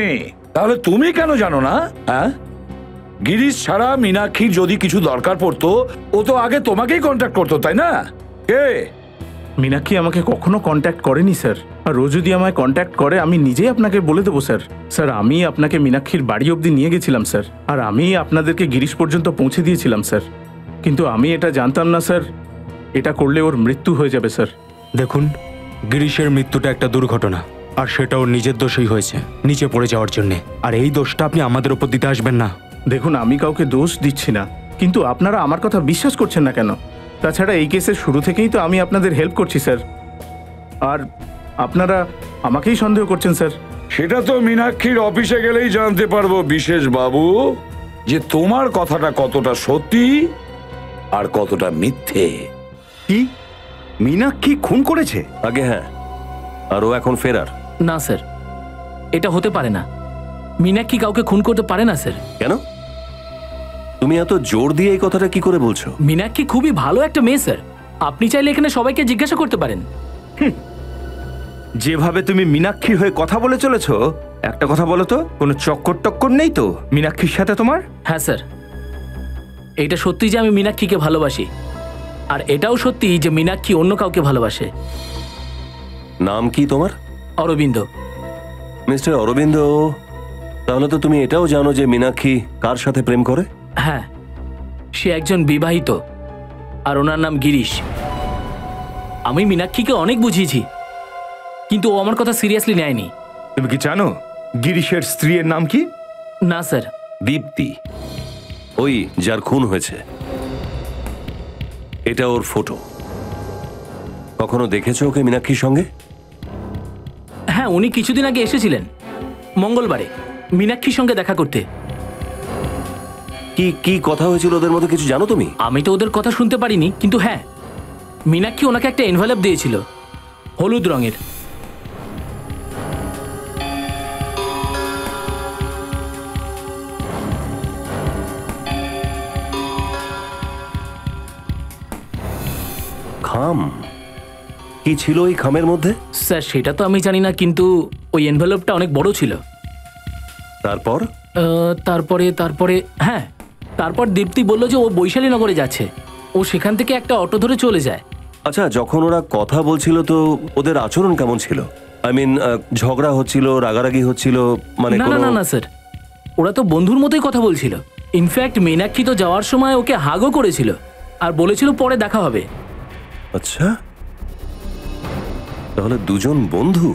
তাহলে তুমি কেন জানো না? হ্যাঁ, গিরিশ ছাড়া মীনাক্ষীর যদি কিছু দরকার পড়তো ও তো আগে তোমাকেই কন্ট্যাক্ট করতো, তাই না? কে? মীনাক্ষী আমাকে কখনো কন্ট্যাক্ট করেনি স্যার, আর ও যদি আমায় কন্ট্যাক্ট করে আমি নিজেই আপনাকে বলে দেবো স্যার। স্যার, আমি আপনাকে মীনাক্ষীর বাড়ি অবধি নিয়ে গেছিলাম স্যার, আর আমি আপনাদেরকে গিরিশ পর্যন্ত পৌঁছে দিয়েছিলাম স্যার। কিন্তু আমি এটা জানতাম না স্যার, এটা করলে ওর মৃত্যু হয়ে যাবে স্যার। দেখুন, গিরিশের মৃত্যুটা একটা দুর্ঘটনা, আর সেটা ওর নিজের দোষই হয়েছে, নিচে পড়ে যাওয়ার জন্যে। আর এই দোষটা আপনি আমাদের উপর দিতে আসবেন না। দেখুন, আমি কাউকে দোষ দিচ্ছি না, কিন্তু আপনারা আমার কথা বিশ্বাস করছেন না কেন? তাছাড়া এই কেসের শুরু থেকেই তো আমি আপনাদের হেল্প করছি স্যার, আর আপনারা আমাকেই সন্দেহ করছেন স্যার। সেটা তো মীনাক্ষীর অফিসে গেলেই জানতে পারবো বিশেষ বাবু, যে তোমার কথাটা কতটা সত্যি আর কতটা মিথ্যে। কি মীনাক্ষী খুন করেছে? আগে হ্যাঁ, আর ও এখন ফেরার। না স্যার, এটা হতে পারে না। মীনাক্ষী কাউকে খুন করতে পারে না স্যার। কেন? তুমি এত জোর দিয়ে এই কথাটা কি করে বলছো? মীনাক্ষী খুবই ভালো একটা মেয়ে স্যার, আপনি চাইলে এখানে সবাইকে জিজ্ঞাসা করতে পারেন। যেভাবে তুমি মীনাক্ষীর হয়ে কথা বলে চলেছো, একটা কথা বলো তো, কোনো চক্কর টক্কর নেই তো মীনাক্ষীর সাথে তোমার? হ্যাঁ স্যার, এটা সত্যি যে আমি মীনাক্ষীকে ভালোবাসি, আর এটাও সত্যি যে মীনাক্ষী অন্য কাউকে ভালোবাসে। নাম কি তোমার? অরবিন্দ। মিস্টার অরবিন্দ, তাহলে তো তুমি এটাও জানো যে মীনাক্ষী কার সাথে প্রেম করে? হ্যাঁ, সে একজন বিবাহিত, আর ওনার নাম গিরিশ। আমি মীনাক্ষীকে অনেক বুঝিয়েছি, কিন্তু ও আমার কথা সিরিয়াসলি নেয়নি। তুমি কি জানো গিরিশের স্ত্রীর নাম কি? না স্যার। দীপ্তি, ওই যার খুন হয়েছে। এটা ওর ফটো। কখনো দেখেছো ওকে মীনাক্ষীর সঙ্গে? হ্যাঁ, উনি কিছুদিন আগে এসেছিলেন মঙ্গলবারে মীনাক্ষীর সঙ্গে দেখা করতে। কি কি কথা হয়েছিল ওদের মধ্যে কিছু জানো তুমি? আমি তো ওদের কথা শুনতে পারিনি, কিন্তু হ্যাঁ, মীনাক্ষী ওনাকে একটা এনভেলপ দিয়েছিল, হলুদ রঙের। খাম? কি ছিল ওই খামের মধ্যে? স্যার, সেটা তো আমি জানি না, কিন্তু ওই এনভেলপটা অনেক বড় ছিল। তারপর? তারপরে হ্যাঁ, তারপর দীপ্তি বলল যে ও বৈশালীনগরে যাচ্ছে, ও সেখান থেকে একটা অটো ধরে চলে যায়। আচ্ছা, যখন ওরা কথা বলছিল তো ওদের আচরণ কেমন ছিল? আই মিন, ঝগড়া হচ্ছিল, রাগারাগি হচ্ছিল, মানে? না না না স্যার, ওরা তো বন্ধুর মতোই কথা বলছিল। ইনফ্যাক্ট মীনাক্ষী তো যাওয়ার সময় ওকে হাগও করেছিল। আর বলেছিল পরে দেখা হবে। আচ্ছা, তাহলে দুজন বন্ধু।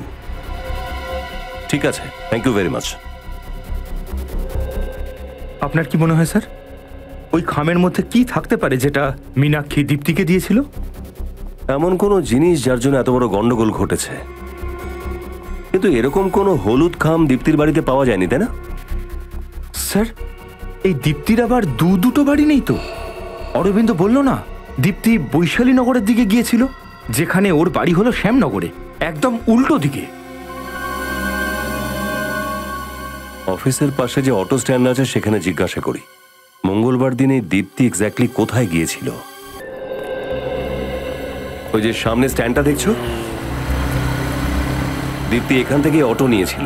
ঠিক আছে, থ্যাংক ইউ ভেরি মাচ। আপনার কি মনে হয় স্যার, ওই খামের মধ্যে কি থাকতে পারে যেটা মীনাক্ষী দীপ্তিকে দিয়েছিল? এমন কোনো জিনিস যার জন্য এত বড় গন্ডগোল ঘটেছে, কিন্তু এরকম কোনো হলুদ খাম দীপ্তির বাড়িতে পাওয়া যায়নি, তাই না? স্যার, এই দীপ্তির আবার দুটো বাড়ি নেই তো? অরবিন্দ বলল না দীপ্তি বৈশালী নগরের দিকে গিয়েছিল, যেখানে ওর বাড়ি হলো শ্যামনগরে, একদম উল্টো দিকে। অফিসের পাশে যে অটো স্ট্যান্ড আছে সেখানে জিজ্ঞাসা করি মঙ্গলবার দিনে দীপ্তি এক্স্যাক্টলি কোথায় গিয়েছিল। ওই যে সামনে স্ট্যান্ডটা দেখছো, দীপ্তি এখান থেকে অটো নিয়েছিল।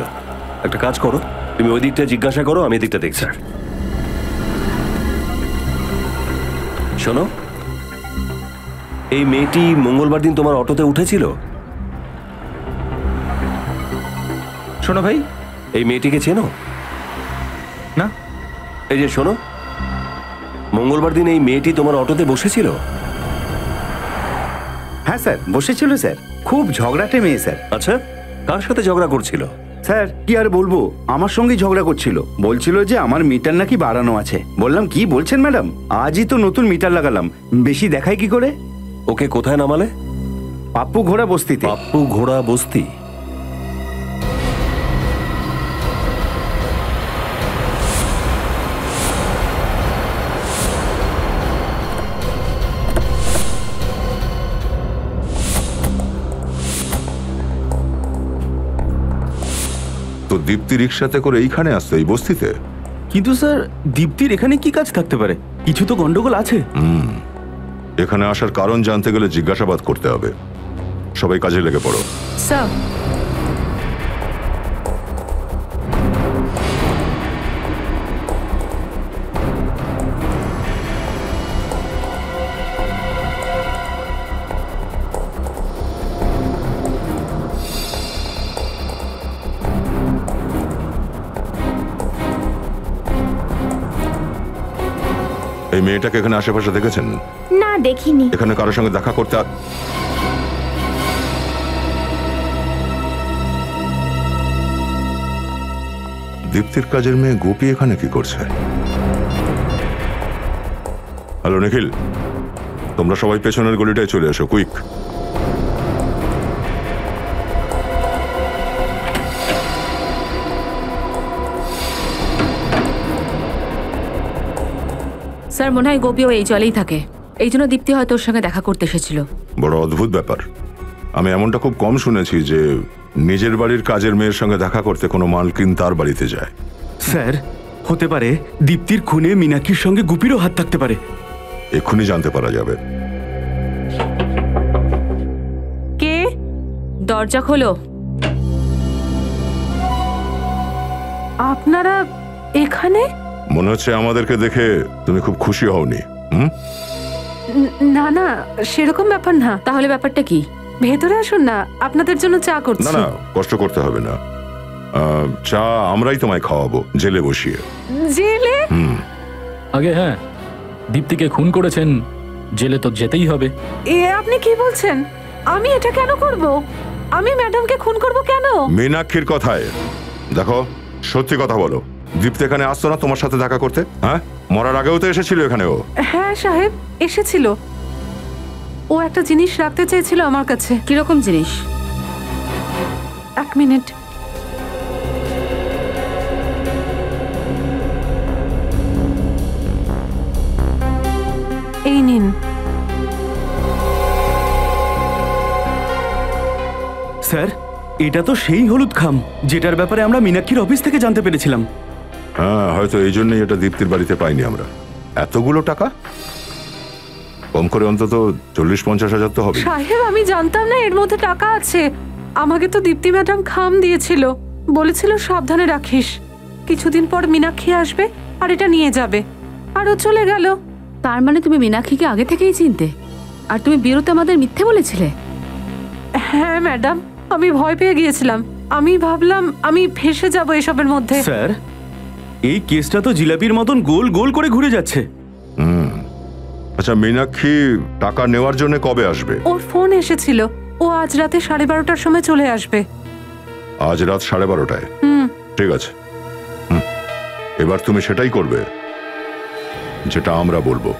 একটা কাজ করো, তুমি ওই দিকটা জিজ্ঞাসা করো, আমি এদিকটা দেখছি। শোনো, এই মেয়েটি মঙ্গলবার দিন তোমার অটোতে উঠেছিল? শোনো ভাই, এই মেয়েটিকে চেনো? না। এই যে শোনো, মঙ্গলবার দিন এই মেয়েটি তোমার অটোতে বসেছিল? হ্যাঁ স্যার, বসেছিল স্যার। খুব ঝগড়াটে মেয়ে স্যার। আচ্ছা, কার সাথে ঝগড়া করছিল? স্যার কি আর বলবো, আমার সঙ্গেই ঝগড়া করছিল। বলছিল যে আমার মিটার নাকি বাড়ানো আছে। বললাম কি বলছেন ম্যাডাম, আজই তো নতুন মিটার লাগালাম, বেশি দেখায় কি করে? ওকে কোথায় নামালে? পাপ্পু ঘোড়া বস্তিতে। পাপ্পু ঘোড়া বস্তি? তো দীপ্তি রিক্সাতে করে এইখানে আসতো, এই বস্তিতে? কিন্তু স্যার, দীপ্তির এখানে কি কাজ থাকতে পারে? কিছু তো গন্ডগোল আছে। এখানে আসার কারণ জানতে গেলে জিজ্ঞাসাবাদ করতে হবে। সবাই কাজে লেগে পড়ো। স্যার, এই মেয়েটাকে এখানে আশেপাশে দেখেছেন? না, দেখিনি। এখানে কারোর সঙ্গে দেখা করতে দীপ্তির কাজের মেয়ে গোপী এখানে কি করছে? হ্যালো নিখিল, তোমরা সবাই পেছনের গলিটায় চলে এসো, কুইক। স্যার মনে হয় গোপিও এই জলেই থাকে, এই জন্য দীপ্তি হয়তো ওর সঙ্গে দেখা করতে এসেছিল। বড় অদ্ভুত ব্যাপার। আমি এমনটা খুব কম শুনেছি যে নিজের বাড়ির কাজের মেয়ের সঙ্গে দেখা করতে কোনো মালকিন তার বাড়িতে যায়। স্যার, হতে পারে দীপ্তির খুনে মীনাক্ষীর সঙ্গে গুপিরও হাত থাকতে পারে। এক্ষুনি জানতে পারা যাবে। কে? দরজা খোলো। আপনারা এখানে? মনে হচ্ছে আমাদেরকে দেখে তুমি খুব খুশি হওনি। না না, সেরকম ব্যাপার না। তাহলে ব্যাপারটা কি? ভেতরে আসুন না, আপনাদের জন্য চা না করছি। না, কষ্ট করতে হবে না। চা আমরাই তোমায় খাওয়াবো, জেলে বসিয়ে। জেলে? আগে হ্যাঁ, দীপ্তিকে খুন করেছেন, জেলে তো যেতেই হবে। এ আপনি কি বলছেন? আমি এটা কেন করব? আমি ম্যাডামকে খুন করব কেন? মীনাক্ষীর কথায় দেখো, সত্যি কথা বলো, দীপ্তি এখানে আসতো না তোমার সাথে দেখা করতে? হ্যাঁ, মরার আগেও তো এসেছিল এখানে ও। হ্যাঁ সাহেব, এসেছিল। ও একটা জিনিস রাখতে চেয়েছিল আমার কাছে। কিরকম জিনিস? এক মিনিট। এই নিন। স্যার, এটা তো সেই হলুদ খাম যেটার ব্যাপারে আমরা মীনাক্ষীর অফিস থেকে জানতে পেরেছিলাম। হ্যাঁ, হয়তো এই জন্যই এটা দীপ্তির বাড়িতে পাইনি আমরা। এতগুলো টাকা? কম করে অন্তত 40-50 হাজার তো হবে। সাহেব, আমি জানতাম না এর মধ্যে টাকা আছে। আমাকে তো দীপ্তি ম্যাডাম খাম দিয়েছিল, বলেছিল সাবধানে রাখিস, কিছুদিন পর মীনাক্ষী আসবে আর এটা নিয়ে যাবে। আর ও চলে গেল। তার মানে তুমি মীনাক্ষীকে আগে থেকেই চিনতে, আর তুমি বিরতে আমাদের মিথ্যে বলেছিলে? হ্যাঁ ম্যাডাম, আমি ভয় পেয়ে গিয়েছিলাম। আমি ভাবলাম আমি ফেসে যাব এসবের মধ্যে। স্যার, এই কেসটা তো জিলাপির মতন গোল গোল করে ঘুরে যাচ্ছে। আচ্ছা, মীনাক্ষী টাকা নেওয়ার জন্য কবে আসবে? ওর ফোন এসেছিল, ও আজ রাতে 12:30টার সময় চলে আসবে। আজ রাত 12:30টায়? ঠিক আছে। এবার তুমি সেটাই করবে যেটা আমরা বলবো।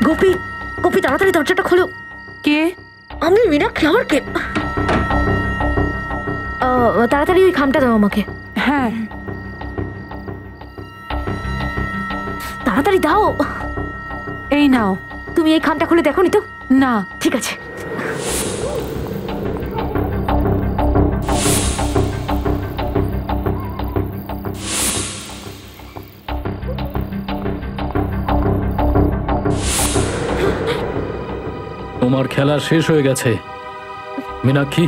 গোপী, গোপী তাড়াতাড়ি দরজাটা খোলো। কে? আমি মীনাক্ষী। আমার কে? তাড়াতাড়ি ওই খামটা দাও আমাকে। হ্যাঁ, তাড়াতাড়ি দাও। এই নাও। তুমি এই খামটা খুলে দেখো নি তো? না। ঠিক আছে। তোমার খেলা শেষ হয়ে গেছে মীনাক্ষী।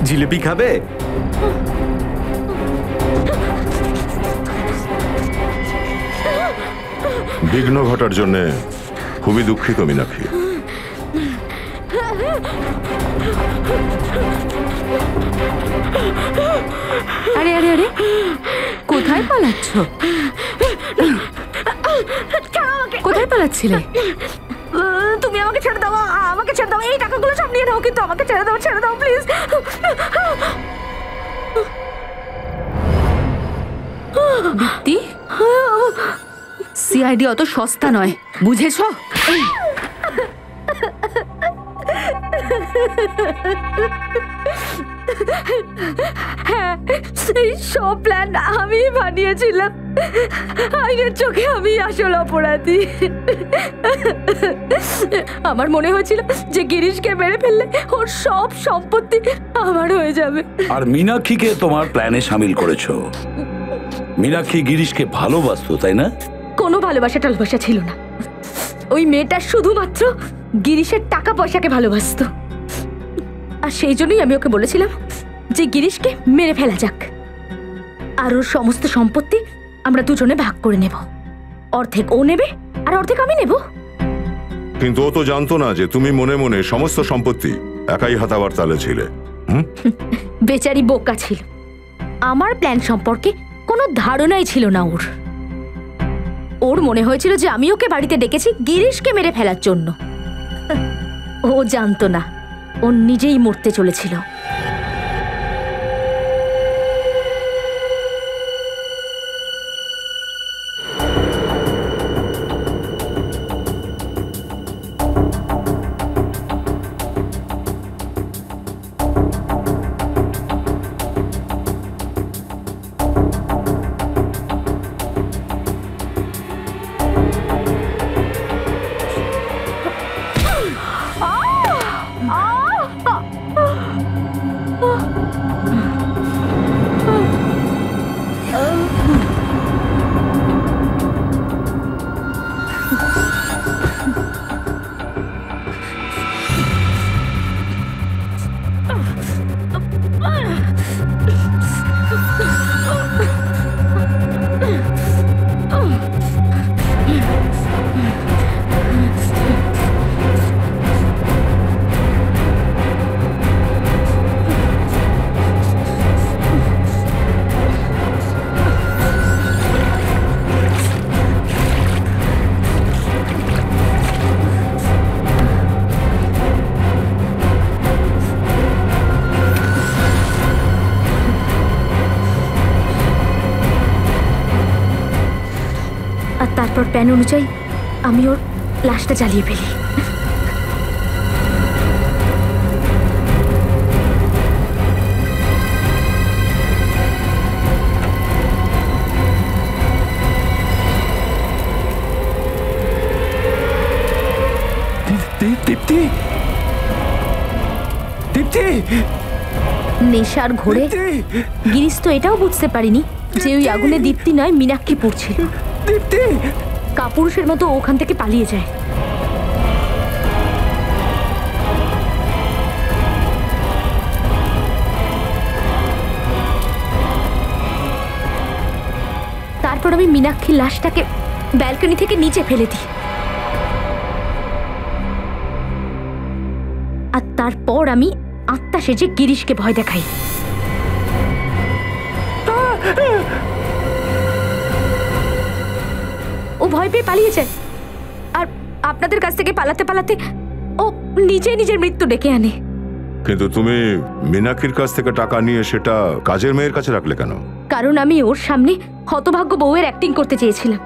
জিলিপি খাবে? বিঘ্ন ঘটার জন্য খুবই দুঃখিত মীনাক্ষী। আরে আরে আরে, কোথায় পালাচ্ছ? কোথায় পালাচ্ছিলে? তুমি আমাকে ছেড়ে দাও, আমাকে ছেড়ে দাও। এই টাকাগুলো সব নিয়ে নাও, কিন্তু আমাকে ছেড়ে দাও, ছেড়ে দাও প্লিজ। দীপ্তি, সিআইডি অত সস্তা নয়, বুঝেছো? হ্যাঁ, এই সব প্ল্যান আমি বানিয়েছিলাম। আইনের চোখে আমি আসল অপরাধী। আমার মনে হয়েছিল যে গিরিশকে মেরে ফেললে ওর সব সম্পত্তি আমার হয়ে যাবে। আর মীনাক্ষীকে তোমার প্ল্যানে সামিল করেছো। মীনাক্ষী গিরিশকে ভালোবাসতো, তাই না? কোনো ভালোবাসা টালবাসা ছিল না। ওই মেয়েটা শুধুমাত্র গিরিশের টাকা পয়সাকে ভালোবাসতো। আর সেই জন্যই আমি ওকে বলেছিলাম যে গিরিশকে মেরে ফেলা যাক, আর ওর সমস্ত সম্পত্তি আমরা দুজনে ভাগ করে নেব। অর্ধেক ও নেবে আর অর্ধেক আমি নেব। কিন্তু ও তো জানতো না যে তুমি মনে মনে সমস্ত সম্পত্তি একাই হাতাবার তালে ছিলে। বেচারি বোকা ছিল। আমার প্ল্যান সম্পর্কে কোনো ধারণাই ছিল না ওর। ওর মনে হয়েছিল যে আমি ওকে বাড়িতে ডেকেছি গিরিশকে মেরে ফেলার জন্য। ও জানতো না ও নিজেই মরতে চলেছিল। তারপর প্ল্যান অনুযায়ী আমি ওর লাশটা জ্বালিয়ে ফেলি। দীপ্তি, দীপ্তি, নেশার ঘোরে গিরিশ তো এটাও বুঝতে পারিনি যে ওই আগুনে দীপ্তি নয় মীনাক্ষী পড়ছিল। দীপ্তি কাপুরুষের মতো ওখান থেকে পালিয়ে যায়। তারপর আমি মীনাক্ষীর লাশটাকে ব্যালকনি থেকে নিচে ফেলে দিই। আর তারপর আমি আত্মা সেজে গিরিশকে ভয় দেখাই। ও ভয় পেয়ে পালিয়ে যায়, আর আপনাদের কাছ থেকে পালাতে পালাতে ও নিজে নিজের মৃত্যু ডেকে আনে। কিন্তু তুমি মীনাক্ষীর কাছ থেকে টাকা নিয়ে সেটা কাজের মেয়ের কাছে রাখলে কেন? কারণ আমি ওর সামনে হতভাগ্য বউয়ের অ্যাক্টিং করতে চেয়েছিলাম,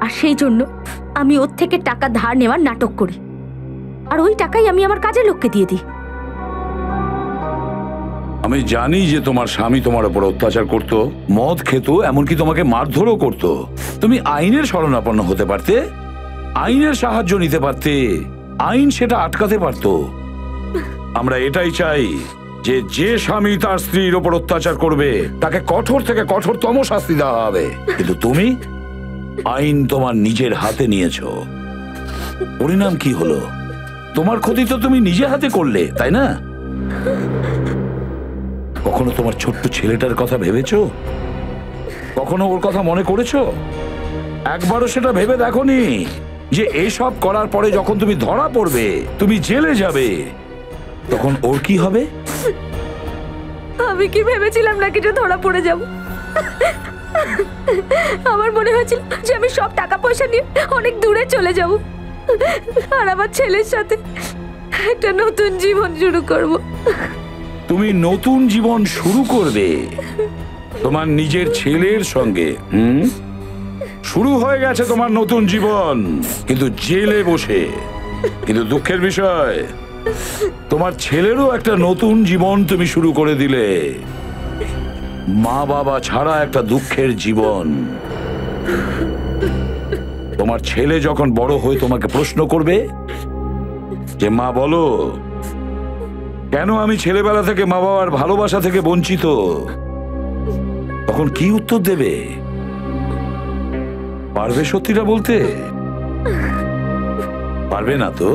আর সেই জন্য আমি ওর থেকে টাকা ধার নেওয়ার নাটক করি, আর ওই টাকাই আমি আমার কাজের লোককে দিয়ে দিই। আমি জানি যে তোমার স্বামী তোমার উপর অত্যাচার করত, মদ খেত, এমনকি তোমাকে মারধরও করত। তুমি আইনের শরণাপন্ন হতে পারতে, আইনের সাহায্য নিতে পারতে, আইন সেটা আটকাতে পারত। আমরা এটাই চাই যে যে স্বামী তার স্ত্রীর ওপর অত্যাচার করবে তাকে কঠোর থেকে কঠোরতম শাস্তি দেওয়া হবে। কিন্তু তুমি আইন তোমার নিজের হাতে নিয়েছো। পরিণাম কি হলো? তোমার ক্ষতি তো তুমি নিজে হাতে করলে, তাই না? কখনো তোমার ছোট্ট ছেলেটার কথা ভেবেছো? কখনো ওর কথা মনে করেছো? একবারও সেটা ভেবে দেখোনি যে এসব করার পরে যখন তুমি ধরা পড়বে, তুমি জেলে যাবে, তখন ওর কি হবে? আমি কি ভেবেছিলাম না কিছু ধরা পড়ে যাব? আমার মনে হয়েছিল যে আমি সব টাকা পয়সা নিয়ে অনেক দূরে চলে যাব, আর আমার ছেলের সাথে একটা নতুন জীবন শুরু করব। তুমি নতুন জীবন শুরু করবে তোমার নিজের ছেলের সঙ্গে। শুরু হয়ে গেছে তোমার নতুন জীবন, কিন্তু জেলে বসে। কিন্তু দুঃখের বিষয়, তোমার ছেলেরও একটা নতুন জীবন তুমি শুরু করে দিলে, মা বাবা ছাড়া একটা দুঃখের জীবন। তোমার ছেলে যখন বড় হয়ে তোমাকে প্রশ্ন করবে যে মা বলো, কেন আমি ছেলেবেলা থেকে মা বাবার ভালোবাসা থেকে বঞ্চিত, তখন কি উত্তর দেবে? পারবে সত্যিটা বলতে? পারবে না তো?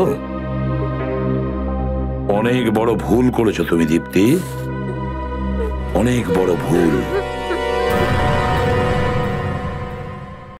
অনেক বড় ভুল করেছো তুমি দীপ্তি, অনেক বড় ভুল।